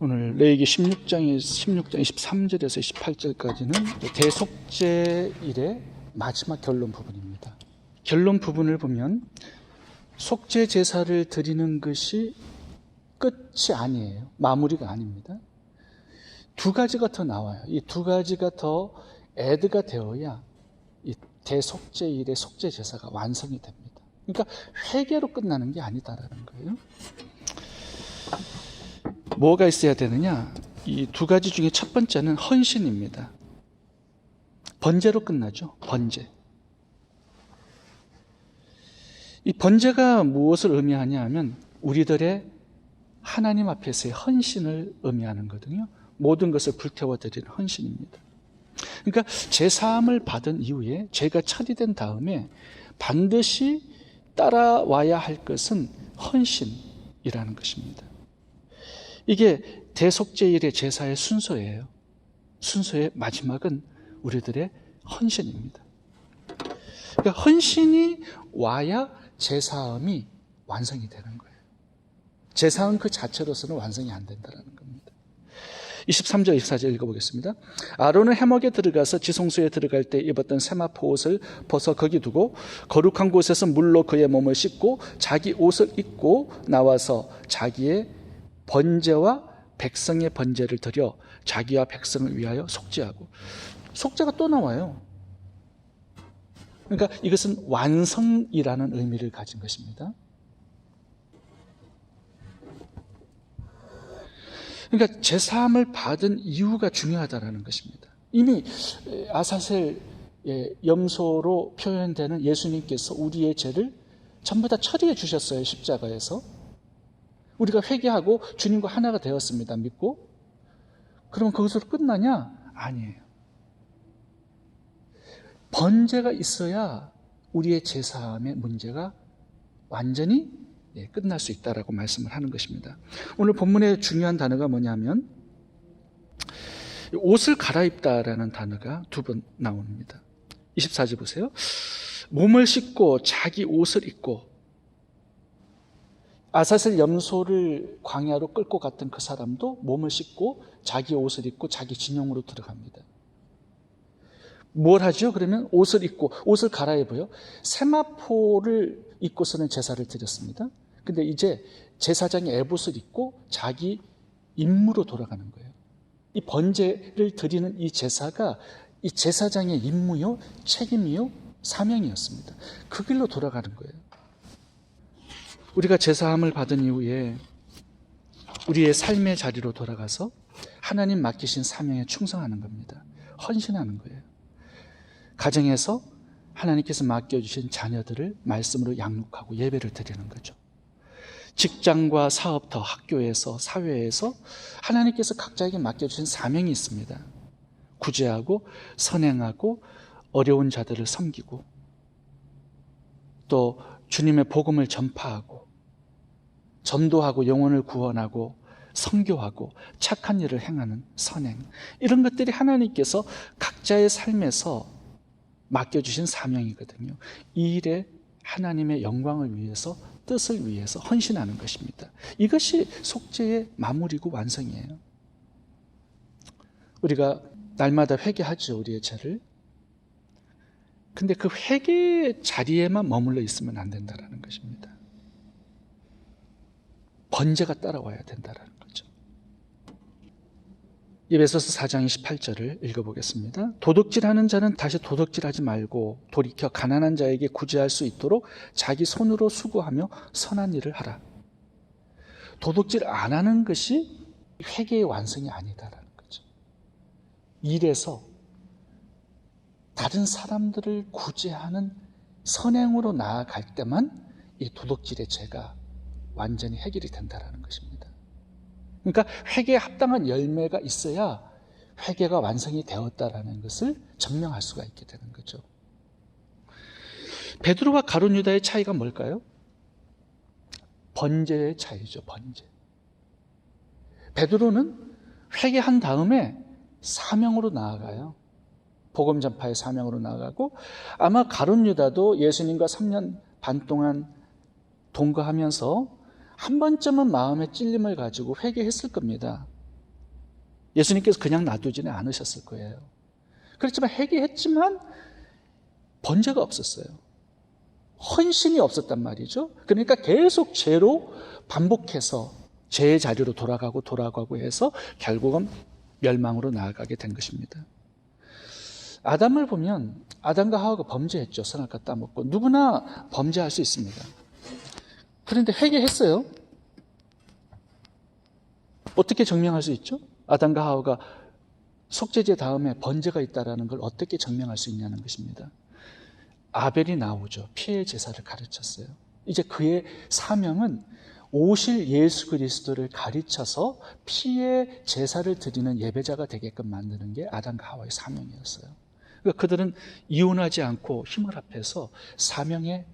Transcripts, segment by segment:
오늘 레위기 16장 23절에서 28절까지는 대속죄일의 마지막 결론 부분입니다. 결론 부분을 보면 속죄 제사를 드리는 것이 끝이 아니에요. 마무리가 아닙니다. 두 가지가 더 나와요. 이 두 가지가 더 애드가 되어야 이 대속죄일의 속죄 제사가 완성이 됩니다. 그러니까 회개로 끝나는 게 아니다라는 거예요. 뭐가 있어야 되느냐? 이 두 가지 중에 첫 번째는 헌신입니다. 번제로 끝나죠. 번제. 이 번제가 무엇을 의미하냐 하면 우리들의 하나님 앞에서의 헌신을 의미하는 거거든요. 모든 것을 불태워 드리는 헌신입니다. 그러니까 제사함을 받은 이후에 죄가 처리된 다음에 반드시 따라와야 할 것은 헌신이라는 것입니다. 이게 대속죄일의 제사의 순서예요. 순서의 마지막은 우리들의 헌신입니다. 그러니까 헌신이 와야 제사함이 완성이 되는 거예요. 제사함 그 자체로서는 완성이 안 된다는 겁니다. 23절 24절 읽어보겠습니다. 아론은 해먹에 들어가서 지성소에 들어갈 때 입었던 세마포 옷을 벗어 거기 두고 거룩한 곳에서 물로 그의 몸을 씻고 자기 옷을 입고 나와서 자기의 번제와 백성의 번제를 드려 자기와 백성을 위하여 속죄하고, 속죄가 또 나와요. 그러니까 이것은 완성이라는 의미를 가진 것입니다. 그러니까 제사함을 받은 이유가 중요하다는 것입니다. 이미 아사셀 염소로 표현되는 예수님께서 우리의 죄를 전부 다 처리해 주셨어요. 십자가에서. 우리가 회개하고 주님과 하나가 되었습니다. 믿고. 그러면 거기서 끝나냐? 아니에요. 번제가 있어야 우리의 제사함의 문제가 완전히 끝날 수 있다라고 말씀을 하는 것입니다. 오늘 본문의 중요한 단어가 뭐냐면 옷을 갈아입다라는 단어가 두 번 나옵니다. 24절 보세요. 몸을 씻고 자기 옷을 입고, 아사셀 염소를 광야로 끌고 갔던 그 사람도 몸을 씻고 자기 옷을 입고 자기 진영으로 들어갑니다. 뭘 하죠? 그러면 옷을 입고, 옷을 갈아입어요. 세마포를 입고서는 제사를 드렸습니다. 근데 이제 제사장의 에봇을 입고 자기 임무로 돌아가는 거예요. 이 번제를 드리는 이 제사가 이 제사장의 임무요, 책임이요, 사명이었습니다. 그 길로 돌아가는 거예요. 우리가 제사함을 받은 이후에 우리의 삶의 자리로 돌아가서 하나님 맡기신 사명에 충성하는 겁니다. 헌신하는 거예요. 가정에서 하나님께서 맡겨주신 자녀들을 말씀으로 양육하고 예배를 드리는 거죠. 직장과 사업터, 학교에서, 사회에서 하나님께서 각자에게 맡겨주신 사명이 있습니다. 구제하고 선행하고 어려운 자들을 섬기고 또 주님의 복음을 전파하고 전도하고 영혼을 구원하고 선교하고 착한 일을 행하는 선행, 이런 것들이 하나님께서 각자의 삶에서 맡겨주신 사명이거든요. 이 일에 하나님의 영광을 위해서, 뜻을 위해서 헌신하는 것입니다. 이것이 속죄의 마무리고 완성이에요. 우리가 날마다 회개하죠, 우리의 죄를. 근데 그 회개 자리에만 머물러 있으면 안 된다는 것입니다. 번제가 따라와야 된다는 거죠. 에베소서 4장 28절을 읽어보겠습니다. 도둑질하는 자는 다시 도둑질하지 말고 돌이켜 가난한 자에게 구제할 수 있도록 자기 손으로 수고하며 선한 일을 하라. 도둑질 안 하는 것이 회개의 완성이 아니다라는 거죠. 일에서 다른 사람들을 구제하는 선행으로 나아갈 때만 이 도둑질의 죄가 완전히 해결이 된다는 것입니다. 그러니까 회개에 합당한 열매가 있어야 회개가 완성이 되었다라는 것을 증명할 수가 있게 되는 거죠. 베드로와 가룟 유다의 차이가 뭘까요? 번제의 차이죠. 번제. 베드로는 회개한 다음에 사명으로 나아가요. 복음 전파의 사명으로 나아가고, 아마 가룟 유다도 예수님과 3년 반 동안 동거하면서 한 번쯤은 마음의 찔림을 가지고 회개했을 겁니다. 예수님께서 그냥 놔두지는 않으셨을 거예요. 그렇지만 회개했지만 번제가 없었어요. 헌신이 없었단 말이죠. 그러니까 계속 죄로 반복해서 죄의 자리로 돌아가고 해서 결국은 멸망으로 나아가게 된 것입니다. 아담을 보면 아담과 하와가 범죄했죠. 선악과 따먹고. 누구나 범죄할 수 있습니다. 그런데 회개했어요. 어떻게 증명할 수 있죠? 아담과 하와가 속죄제 다음에 번제가 있다는 걸 어떻게 증명할 수 있냐는 것입니다. 아벨이 나오죠. 피해 제사를 가르쳤어요. 이제 그의 사명은 오실 예수 그리스도를 가르쳐서 피해 제사를 드리는 예배자가 되게끔 만드는 게 아담과 하와의 사명이었어요. 그러니까 그들은 이혼하지 않고 힘을 합해서 사명의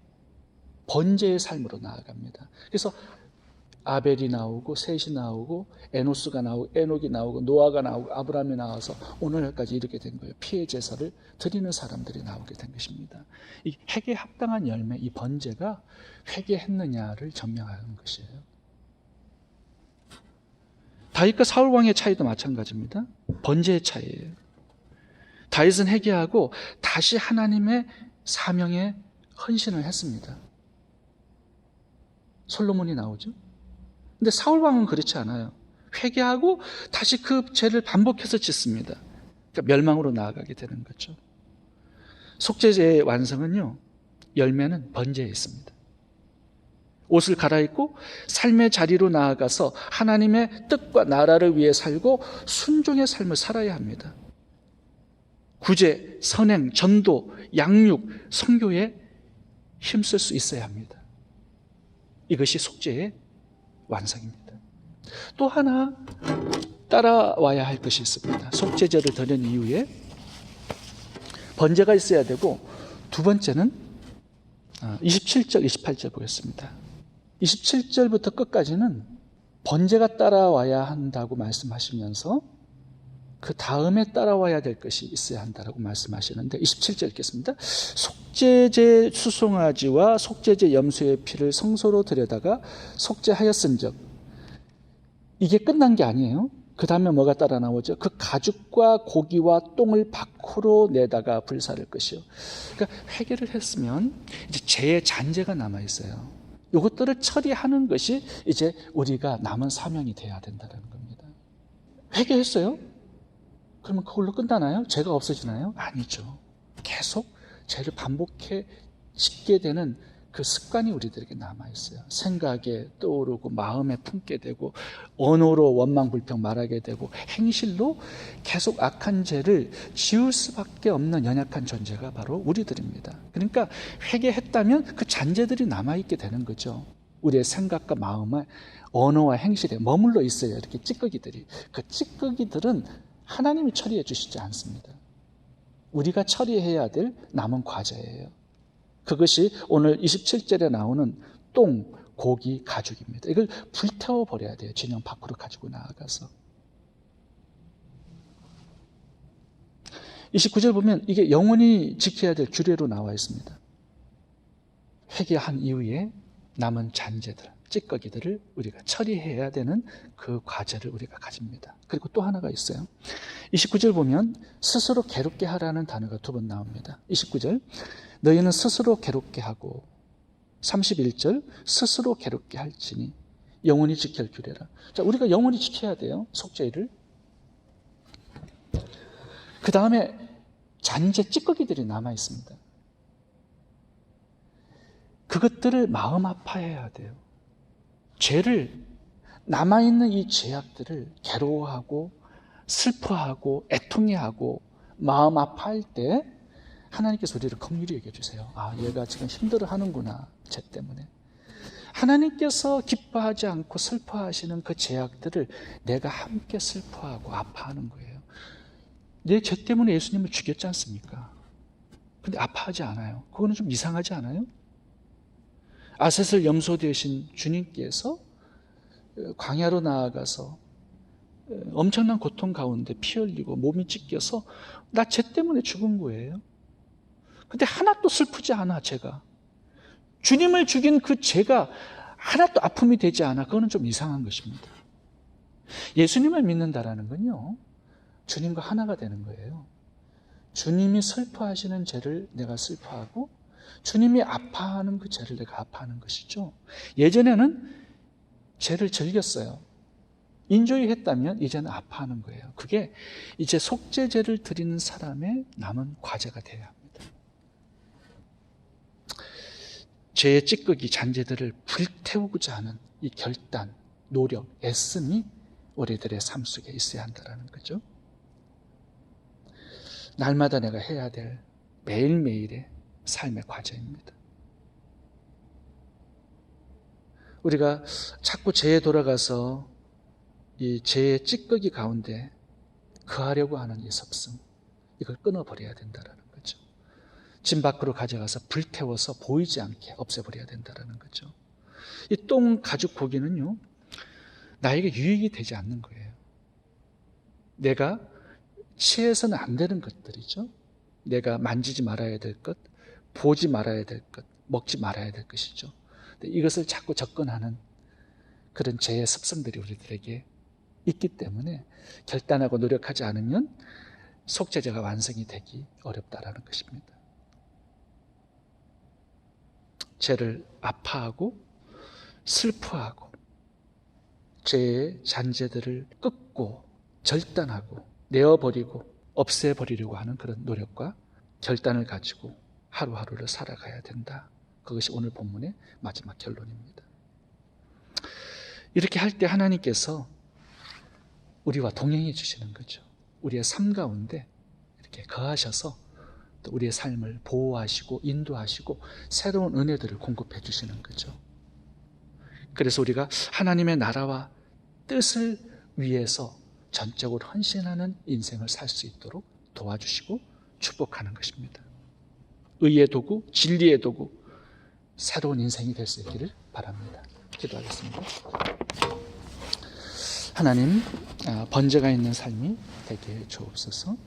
번제의 삶으로 나아갑니다. 그래서 아벨이 나오고 셋이 나오고 에노스가 나오고 에녹이 나오고 노아가 나오고 아브라함이 나와서 오늘날까지 이렇게 된 거예요. 피해 제사를 드리는 사람들이 나오게 된 것입니다. 이 회개에 합당한 열매, 이 번제가 회개했느냐를 증명하는 것이에요. 다윗과 사울 왕의 차이도 마찬가지입니다. 번제의 차이예요. 다윗은 회개하고 다시 하나님의 사명에 헌신을 했습니다. 솔로몬이 나오죠. 근데 사울 왕은 그렇지 않아요. 회개하고 다시 그 죄를 반복해서 짓습니다. 그러니까 멸망으로 나아가게 되는 거죠. 속죄제의 완성은요, 열매는 번제에 있습니다. 옷을 갈아입고 삶의 자리로 나아가서 하나님의 뜻과 나라를 위해 살고 순종의 삶을 살아야 합니다. 구제, 선행, 전도, 양육, 선교에 힘쓸 수 있어야 합니다. 이것이 속죄의 완성입니다. 또 하나 따라와야 할 것이 있습니다. 속죄제를 드린 이후에 번제가 있어야 되고, 두 번째는 27절, 28절 보겠습니다. 27절부터 끝까지는 번제가 따라와야 한다고 말씀하시면서 그 다음에 따라와야 될 것이 있어야 한다고 말씀하시는데, 27절 읽겠습니다. 속죄제 수송아지와 속죄제 염소의 피를 성소로 들여다가 속죄하였은즉, 이게 끝난 게 아니에요. 그 다음에 뭐가 따라 나오죠? 그 가죽과 고기와 똥을 밖으로 내다가 불사를 것이요. 그러니까 회개를 했으면 이제 죄의 잔재가 남아 있어요. 이것들을 처리하는 것이 이제 우리가 남은 사명이 돼야 된다는 겁니다. 회개했어요? 그러면 그걸로 끝나나요? 죄가 없어지나요? 아니죠. 계속 죄를 반복해 짓게 되는 그 습관이 우리들에게 남아있어요. 생각에 떠오르고 마음에 품게 되고 언어로 원망불평 말하게 되고 행실로 계속 악한 죄를 지울 수밖에 없는 연약한 존재가 바로 우리들입니다. 그러니까 회개했다면 그 잔재들이 남아있게 되는 거죠. 우리의 생각과 마음에 언어와 행실에 머물러 있어요. 이렇게 찌꺼기들이. 그 찌꺼기들은 하나님이 처리해 주시지 않습니다. 우리가 처리해야 될 남은 과제예요. 그것이 오늘 27절에 나오는 똥, 고기, 가죽입니다. 이걸 불태워 버려야 돼요. 진영 밖으로 가지고 나아가서. 29절 보면 이게 영원히 지켜야 될 규례로 나와 있습니다. 회개한 이후에 남은 잔재들, 찌꺼기들을 우리가 처리해야 되는 그 과제를 우리가 가집니다. 그리고 또 하나가 있어요. 29절 보면 스스로 괴롭게 하라는 단어가 두 번 나옵니다. 29절, 너희는 스스로 괴롭게 하고, 31절, 스스로 괴롭게 할지니 영원히 지킬 규례라. 자, 우리가 영원히 지켜야 돼요. 속죄를. 그 다음에 잔재 찌꺼기들이 남아 있습니다. 그것들을 마음 아파해야 돼요. 죄를, 남아있는 이 죄악들을 괴로워하고 슬퍼하고 애통해하고 마음 아파할 때 하나님께서 우리를 긍휼히 여겨 주세요. 아, 얘가 지금 힘들어 하는구나, 죄 때문에. 하나님께서 기뻐하지 않고 슬퍼하시는 그 죄악들을 내가 함께 슬퍼하고 아파하는 거예요. 내 죄 때문에 예수님을 죽였지 않습니까? 근데 아파하지 않아요. 그거는 좀 이상하지 않아요? 아셋을 염소 되신 주님께서 광야로 나아가서 엄청난 고통 가운데 피 흘리고 몸이 찢겨서 나 죄 때문에 죽은 거예요. 근데 하나도 슬프지 않아, 죄가. 주님을 죽인 그 죄가 하나도 아픔이 되지 않아. 그거는 좀 이상한 것입니다. 예수님을 믿는다라는 건요, 주님과 하나가 되는 거예요. 주님이 슬퍼하시는 죄를 내가 슬퍼하고 주님이 아파하는 그 죄를 내가 아파하는 것이죠. 예전에는 죄를 즐겼어요. 인조이 했다면 이제는 아파하는 거예요. 그게 이제 속죄제를 드리는 사람의 남은 과제가 되어야 합니다. 죄의 찌꺼기 잔재들을 불태우고자 하는 이 결단, 노력, 애씀이 우리들의 삶 속에 있어야 한다는 거죠. 날마다 내가 해야 될 매일매일의 삶의 과제입니다. 우리가 자꾸 죄에 돌아가서 이 죄의 찌꺼기 가운데 거하려고 하는 이 습성, 이걸 끊어버려야 된다는 거죠. 집 밖으로 가져가서 불태워서 보이지 않게 없애버려야 된다는 거죠. 이 똥 가죽 고기는요, 나에게 유익이 되지 않는 거예요. 내가 취해서는 안 되는 것들이죠. 내가 만지지 말아야 될 것, 보지 말아야 될 것, 먹지 말아야 될 것이죠. 이것을 자꾸 접근하는 그런 죄의 습성들이 우리들에게 있기 때문에 결단하고 노력하지 않으면 속죄제가 완성이 되기 어렵다라는 것입니다. 죄를 아파하고 슬퍼하고 죄의 잔재들을 끊고 절단하고 내어버리고 없애버리려고 하는 그런 노력과 결단을 가지고 하루하루를 살아가야 된다. 그것이 오늘 본문의 마지막 결론입니다. 이렇게 할 때 하나님께서 우리와 동행해 주시는 거죠. 우리의 삶 가운데 이렇게 거하셔서 또 우리의 삶을 보호하시고 인도하시고 새로운 은혜들을 공급해 주시는 거죠. 그래서 우리가 하나님의 나라와 뜻을 위해서 전적으로 헌신하는 인생을 살 수 있도록 도와주시고 축복하는 것입니다. 의의 도구, 진리의 도구, 새로운 인생이 될 수 있기를 바랍니다. 기도하겠습니다. 하나님, 번제가 있는 삶이 되게 해 주옵소서.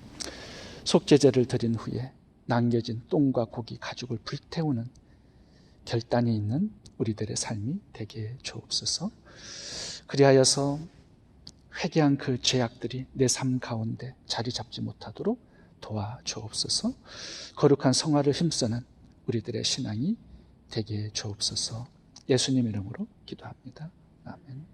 속죄제를 드린 후에 남겨진 똥과 고기, 가죽을 불태우는 결단이 있는 우리들의 삶이 되게 해 주옵소서. 그리하여서 회개한 그 죄악들이 내 삶 가운데 자리 잡지 못하도록 도와주옵소서. 거룩한 성화를 힘쓰는 우리들의 신앙이 되게 해 주옵소서. 예수님 이름으로 기도합니다. 아멘.